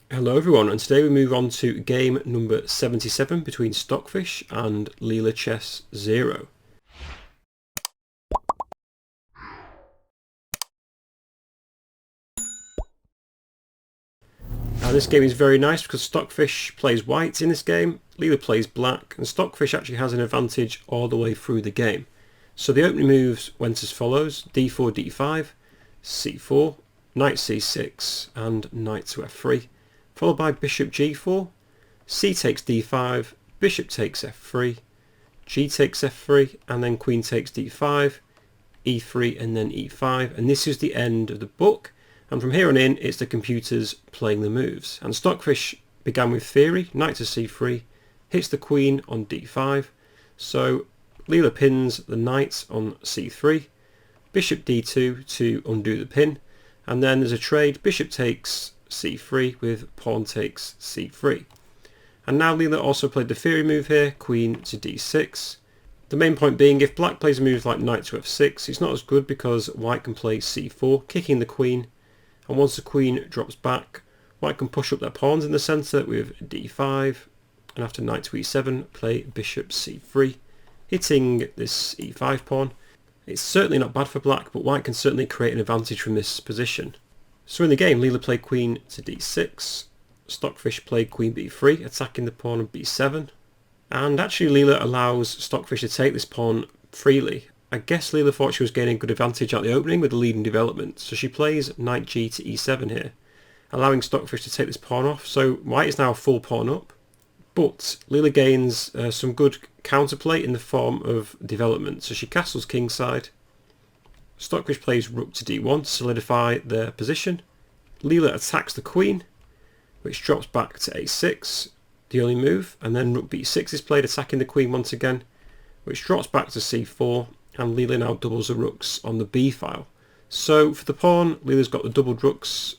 Hello everyone, and today we move on to game number 77 between Stockfish and Leela Chess 0. And this game is very nice because Stockfish plays white in this game, Leela plays black, and Stockfish actually has an advantage all the way through the game. So the opening moves went as follows: d4, d5, c4, knight c6, and knight to f3. Followed by bishop g4, c takes d5, bishop takes f3, g takes f3, and then queen takes d5, e3, and then e5. And this is the end of the book. And from here on in, it's the computers playing the moves. And Stockfish began with theory, knight to c3, hits the queen on d5. So Leela pins the knight on c3, bishop d2 to undo the pin, and then there's a trade, bishop takes c3 with pawn takes c3. And now Leela also played the theory move here, queen to d6. The main point being, if black plays a move like knight to f6, it's not as good because white can play c4, kicking the queen, and once the queen drops back, white can push up their pawns in the centre with d5, and after knight to e7, play bishop c3, hitting this e5 pawn. It's certainly not bad for black, but white can certainly create an advantage from this position. So in the game, Leela played queen to d6, Stockfish played queen b3, attacking the pawn on b7, and actually Leela allows Stockfish to take this pawn freely. I guess Leela thought she was gaining good advantage at the opening with the leading development, so she plays knight g to e7 here, allowing Stockfish to take this pawn off. So white is now a full pawn up, but Leela gains some good counterplay in the form of development. So she castles kingside. Stockfish plays rook to d1 to solidify their position. Leela attacks the queen, which drops back to a6, the only move, and then rook b6 is played, attacking the queen once again, which drops back to c4, and Leela now doubles the rooks on the b file. So for the pawn, Leela's got the doubled rooks,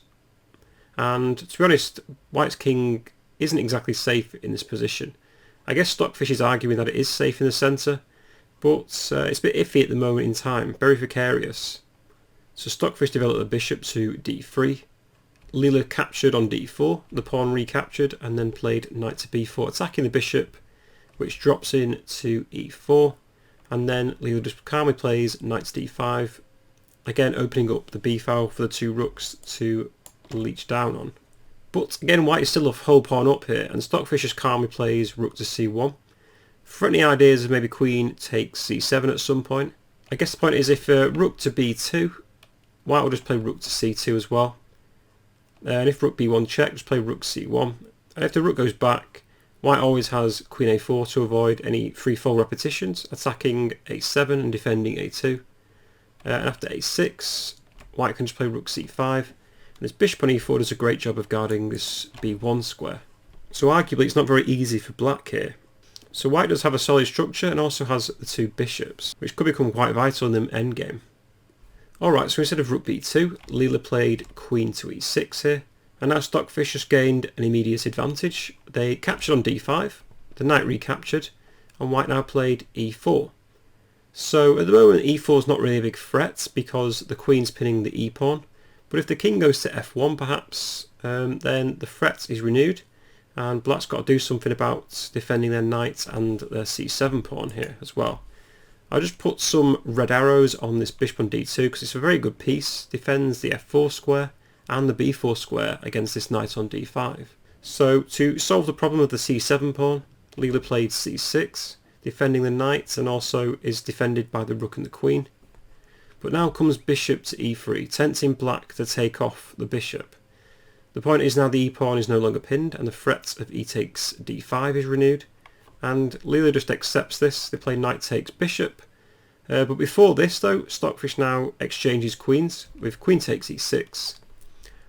and to be honest, white's king isn't exactly safe in this position. I guess Stockfish is arguing that it is safe in the centre, but it's a bit iffy at the moment in time, very precarious. So Stockfish developed the bishop to d3, Leela captured on d4, the pawn recaptured, and then played knight to b4, attacking the bishop, which drops in to e4, and then Leela just calmly plays knight to d5, again opening up the b file for the two rooks to leech down on. But again, white is still a whole pawn up here, and Stockfish just calmly plays rook to c1. For any ideas of maybe queen takes c7 at some point, I guess the point is if rook to b2, white will just play rook to c2 as well. And if rook b1 check, just play rook c1. And if the rook goes back, white always has queen a4 to avoid any free-fall repetitions, attacking a7 and defending a2. And after a6, white can just play rook c5. And this bishop on e4 does a great job of guarding this b1 square. So arguably it's not very easy for black here. So white does have a solid structure and also has the two bishops, which could become quite vital in the endgame. Alright, so instead of rook b2, Leela played queen to e6 here, and now Stockfish just gained an immediate advantage. They captured on d5, the knight recaptured, and white now played e4. So at the moment e4 is not really a big threat because the queen's pinning the e pawn, but if the king goes to f1 perhaps, then the threat is renewed, and black's got to do something about defending their knight and their c7 pawn here as well. I'll just put some red arrows on this bishop on d2 because it's a very good piece, defends the f4 square and the b4 square against this knight on d5. So to solve the problem of the c7 pawn, Leela played c6, defending the knight, and also is defended by the rook and the queen. But now comes bishop to e3, tempting black to take off the bishop. The point is now the e pawn is no longer pinned and the threat of e takes d5 is renewed, and Leela just accepts this. They play knight takes bishop, but before this though, Stockfish now exchanges queens with queen takes e6.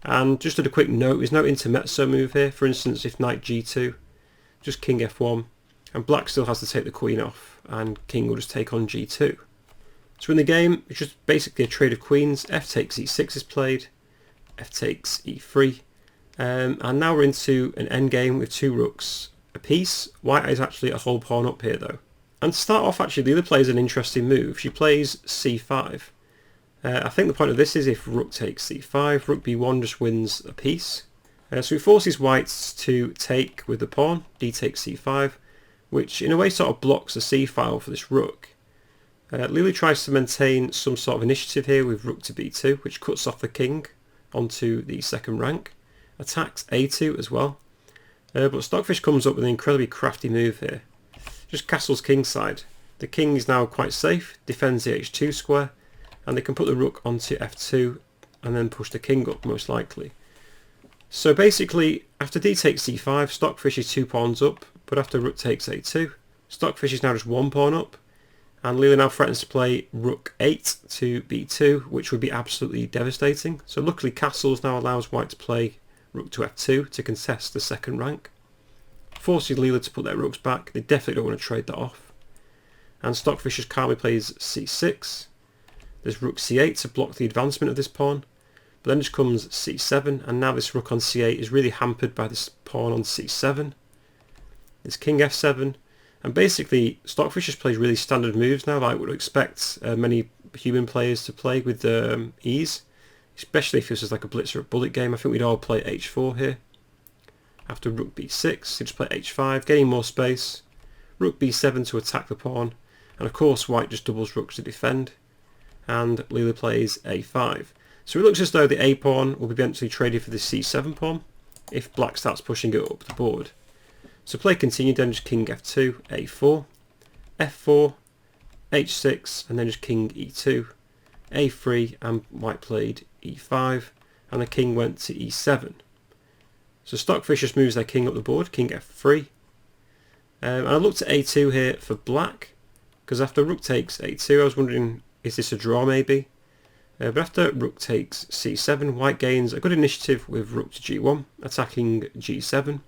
And just as a quick note, there's no intermezzo move here. For instance, if knight g2, just king f1, and black still has to take the queen off, and king will just take on g2. So in the game, it's just basically a trade of queens. F takes e6 is played, f takes e3, and now we're into an endgame with two rooks apiece. White is actually a whole pawn up here though. And to start off, actually, Leela plays an interesting move. She plays c5. I think the point of this is if rook takes c5, rook b1 just wins a piece, So he forces whites to take with the pawn, d takes c5, which in a way sort of blocks the c file for this rook. Leela tries to maintain some sort of initiative here with rook to b2, which cuts off the king onto the second rank, attacks a2 as well, but Stockfish comes up with an incredibly crafty move here. Just castles kingside. The king is now quite safe, defends the h2 square, and they can put the rook onto f2 and then push the king up most likely. So basically, after d takes c5, Stockfish is 2 pawns up, but after rook takes a2, Stockfish is now just 1 pawn up, and Leela now threatens to play rook 8 to b2, which would be absolutely devastating. So luckily castles now allows white to play rook to f2 to contest the second rank. Forces Leela to put their rooks back. They definitely don't want to trade that off. And Stockfish just calmly plays c6. There's rook c8 to block the advancement of this pawn. But then just comes c7, and now this rook on c8 is really hampered by this pawn on c7. There's king f7, and basically Stockfish just plays really standard moves now, like I would expect many human players to play with ease, especially if this is like a blitz or a bullet game. I think we'd all play h4 here. After rook b6, you just play h5, getting more space. Rook b7 to attack the pawn, and of course white just doubles rooks to defend, and Leela plays a5. So it looks as though the a pawn will be eventually traded for the c7 pawn if black starts pushing it up the board. So play continued, then just king f2, a4, f4, h6, and then just king e2, a3, and white played e5, and the king went to e7. So Stockfish just moves their king up the board, king f3. And I looked at a2 here for black, because after rook takes a2, I was wondering, is this a draw maybe? But after rook takes c7, white gains a good initiative with rook to g1, attacking g7.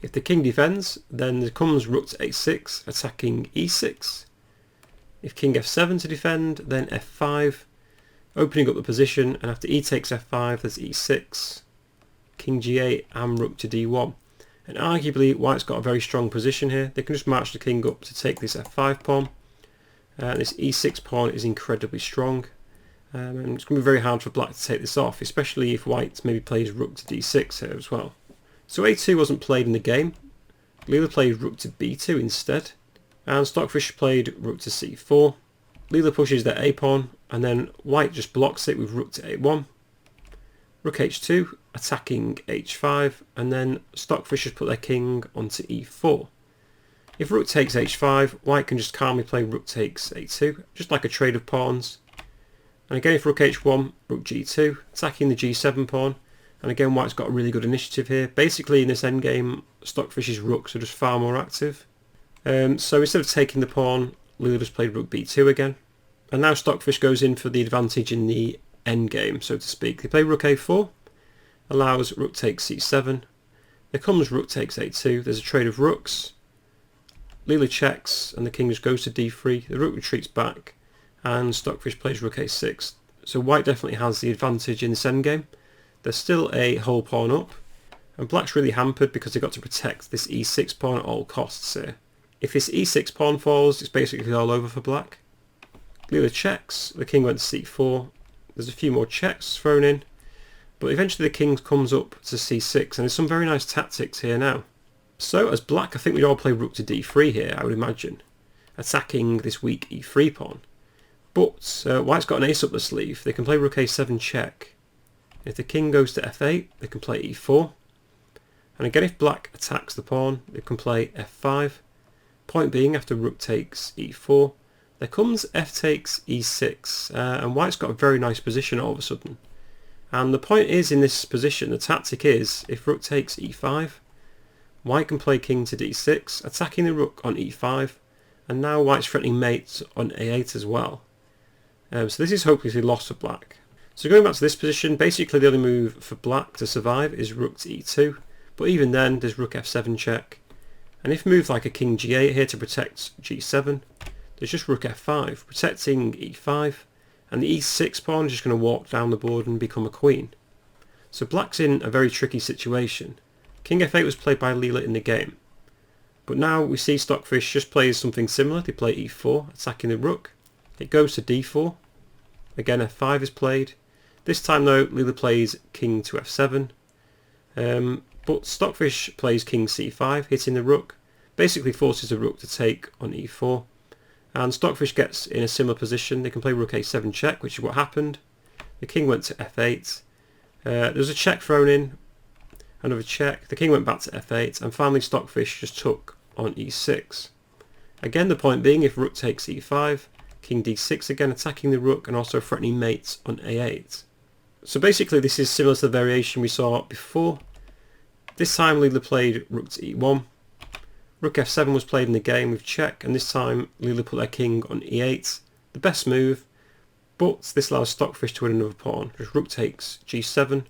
If the king defends, then there comes rook to a6, attacking e6. If king f7 to defend, then f5, opening up the position, and after e takes f5, there's e6, king g8, and rook to d1. And arguably, white's got a very strong position here. They can just march the king up to take this f5 pawn. This e6 pawn is incredibly strong. And it's going to be very hard for black to take this off, especially if white maybe plays rook to d6 here as well. So a2 wasn't played in the game. Leela played rook to b2 instead, and Stockfish played rook to c4. Leela pushes their a pawn, and then white just blocks it with rook to a1. Rook h2, attacking h5, and then Stockfish has put their king onto e4. If rook takes h5, white can just calmly play rook takes a2, just like a trade of pawns. And again, if rook h1, rook g2, attacking the g7 pawn, and again white's got a really good initiative here. Basically in this endgame, Stockfish's rooks are just far more active. So instead of taking the pawn, Leela just played rook b2 again. And now Stockfish goes in for the advantage in the endgame, so to speak. They play rook a4, allows rook takes c7. There comes rook takes a2, there's a trade of rooks. Leela checks, and the king just goes to d3, the rook retreats back, and Stockfish plays rook a6. So white definitely has the advantage in this endgame. There's still a whole pawn up, and black's really hampered because they've got to protect this e6 pawn at all costs here. If this e6 pawn falls, it's basically all over for black. Leela checks, the king went to c4, there's a few more checks thrown in, but eventually the king comes up to c6, and there's some very nice tactics here now. So as black, I think we'd all play rook to d3 here, I would imagine, attacking this weak e3 pawn. But white's got an ace up the sleeve. They can play rook a7 check. If the king goes to f8, they can play e4. And again, if black attacks the pawn, they can play f5. Point being, after rook takes e4, there comes f takes e6. And white's got a very nice position all of a sudden. And the point is, in this position, the tactic is, if rook takes e5, white can play king to d6, attacking the rook on e5. And now white's threatening mate on a8 as well. So this is hopelessly lost for black. So going back to this position, basically the only move for black to survive is rook to e2, but even then there's rook f7 check, and if moved like a king g8 here to protect g7, there's just rook f5 protecting e5, and the e6 pawn is just going to walk down the board and become a queen. So black's in a very tricky situation. King f8 was played by Leela in the game, but now we see Stockfish just plays something similar. They play e4, attacking the rook. It goes to d4. Again, f5 is played. This time though, Leela plays king to f7. But Stockfish plays king c5, hitting the rook, basically forces the rook to take on e4, and Stockfish gets in a similar position. They can play rook a7 check, which is what happened. The king went to f8, there was a check thrown in, another check, the king went back to f8, and finally Stockfish just took on e6. Again, the point being, if rook takes e5, king d6 again, attacking the rook and also threatening mate on a8. So basically this is similar to the variation we saw before. This time Leela played rook to e1, rook f7 was played in the game with check, and this time Leela put their king on e8, the best move, but this allows Stockfish to win another pawn. Just rook takes g7,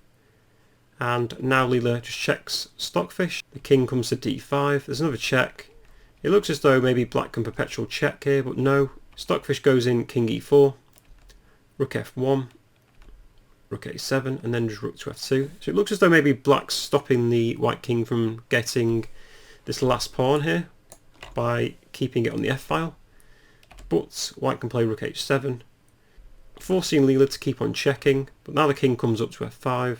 and now Leela just checks Stockfish, the king comes to d5, there's another check. It looks as though maybe black can perpetual check here, but no. Stockfish goes in king e4, rook f1, rook a7, and then just rook to f2. So it looks as though maybe black's stopping the white king from getting this last pawn here by keeping it on the f-file. But white can play rook h7, forcing Leela to keep on checking, but now the king comes up to f5,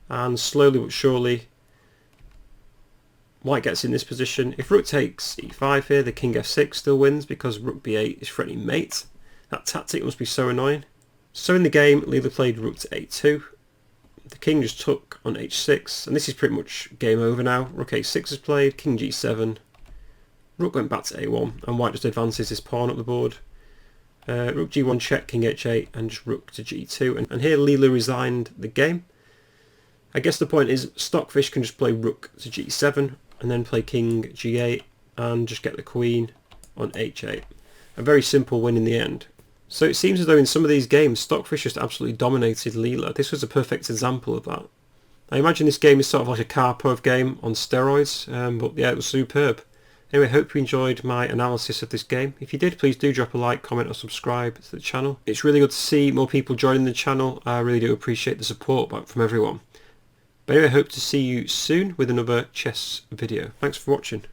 and slowly but surely white gets in this position. If rook takes e5 here, the king f6 still wins because rook b8 is threatening mate. That tactic must be so annoying. So in the game, Leela played rook to a2. The king just took on h6, and this is pretty much game over now. Rook a6 is played, king g7, rook went back to a1, and white just advances his pawn up the board. Rook g1 check, king h8, and just rook to g2, and here Leela resigned the game. I guess the point is Stockfish can just play rook to g7, and then play king g8, and just get the queen on h8. A very simple win in the end. So it seems as though in some of these games Stockfish just absolutely dominated Leela. This was a perfect example of that. I imagine this game is sort of like a Karpov game on steroids, but yeah, it was superb. Anyway, hope you enjoyed my analysis of this game. If you did, please do drop a like, comment or subscribe to the channel. It's really good to see more people joining the channel. I really do appreciate the support from everyone. But anyway, I hope to see you soon with another chess video. Thanks for watching.